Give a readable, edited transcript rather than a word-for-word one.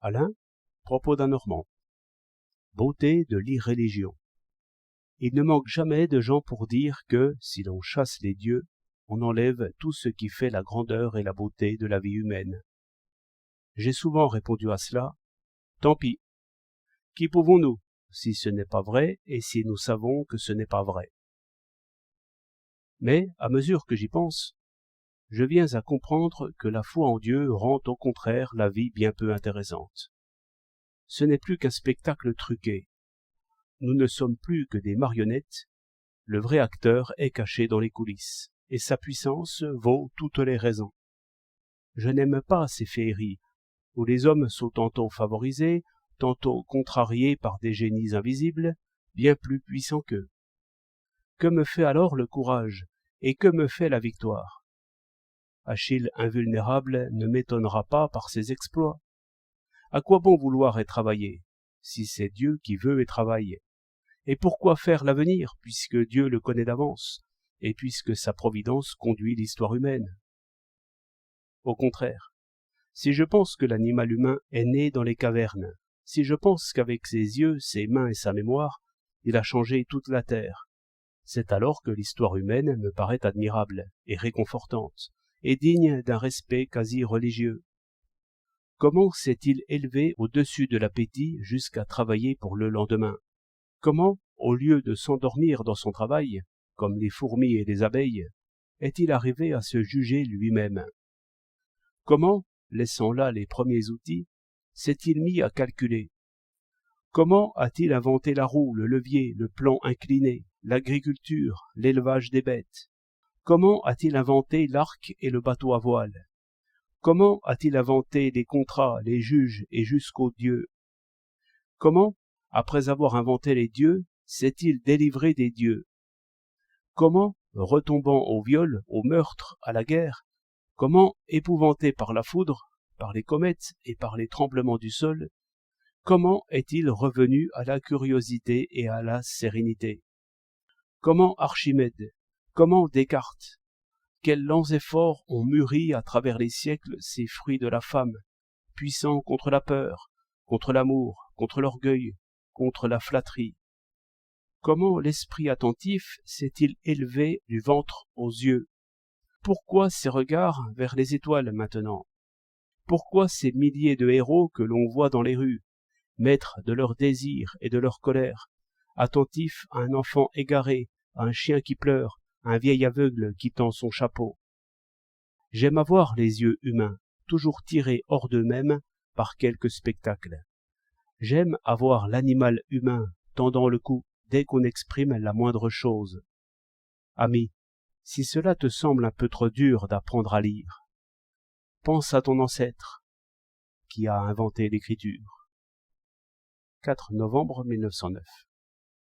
Alain, propos d'un Normand. Beauté de l'irréligion. Il ne manque jamais de gens pour dire que, si l'on chasse les dieux, on enlève tout ce qui fait la grandeur et la beauté de la vie humaine. J'ai souvent répondu à cela, tant pis. Qui pouvons-nous, si ce n'est pas vrai et si nous savons que ce n'est pas vrai? Mais, à mesure que j'y pense, je viens à comprendre que la foi en Dieu rend au contraire la vie bien peu intéressante. Ce n'est plus qu'un spectacle truqué. Nous ne sommes plus que des marionnettes, le vrai acteur est caché dans les coulisses, et sa puissance vaut toutes les raisons. Je n'aime pas ces féeries, où les hommes sont tantôt favorisés, tantôt contrariés par des génies invisibles, bien plus puissants qu'eux. Que me fait alors le courage, et que me fait la victoire? Achille invulnérable ne m'étonnera pas par ses exploits. À quoi bon vouloir et travailler, si c'est Dieu qui veut et travaille? Et pourquoi faire l'avenir, puisque Dieu le connaît d'avance, et puisque sa providence conduit l'histoire humaine? Au contraire, si je pense que l'animal humain est né dans les cavernes, si je pense qu'avec ses yeux, ses mains et sa mémoire, il a changé toute la terre, c'est alors que l'histoire humaine me paraît admirable et réconfortante, et digne d'un respect quasi religieux. Comment s'est-il élevé au-dessus de l'appétit jusqu'à travailler pour le lendemain? Comment, au lieu de s'endormir dans son travail, comme les fourmis et les abeilles, est-il arrivé à se juger lui-même? Comment, laissant là les premiers outils, s'est-il mis à calculer? Comment a-t-il inventé la roue, le levier, le plan incliné, l'agriculture, l'élevage des bêtes? Comment a-t-il inventé l'arc et le bateau à voile? Comment a-t-il inventé les contrats, les juges et jusqu'aux dieux? Comment, après avoir inventé les dieux, s'est-il délivré des dieux? Comment, retombant au viol, au meurtre, à la guerre, comment, épouvanté par la foudre, par les comètes et par les tremblements du sol, comment est-il revenu à la curiosité et à la sérénité? Comment Archimède? Comment Descartes? Quels lents efforts ont mûri à travers les siècles ces fruits de la femme, puissants contre la peur, contre l'amour, contre l'orgueil, contre la flatterie? Comment l'esprit attentif s'est-il élevé du ventre aux yeux? Pourquoi ces regards vers les étoiles maintenant? Pourquoi ces milliers de héros que l'on voit dans les rues, maîtres de leurs désirs et de leur colère, attentifs à un enfant égaré, à un chien qui pleure, à un vieil aveugle qui tend son chapeau? J'aime avoir les yeux humains, toujours tirés hors d'eux-mêmes par quelque spectacle. J'aime avoir l'animal humain tendant le cou dès qu'on exprime la moindre chose. Ami, si cela te semble un peu trop dur d'apprendre à lire, pense à ton ancêtre qui a inventé l'écriture. 4 novembre 1909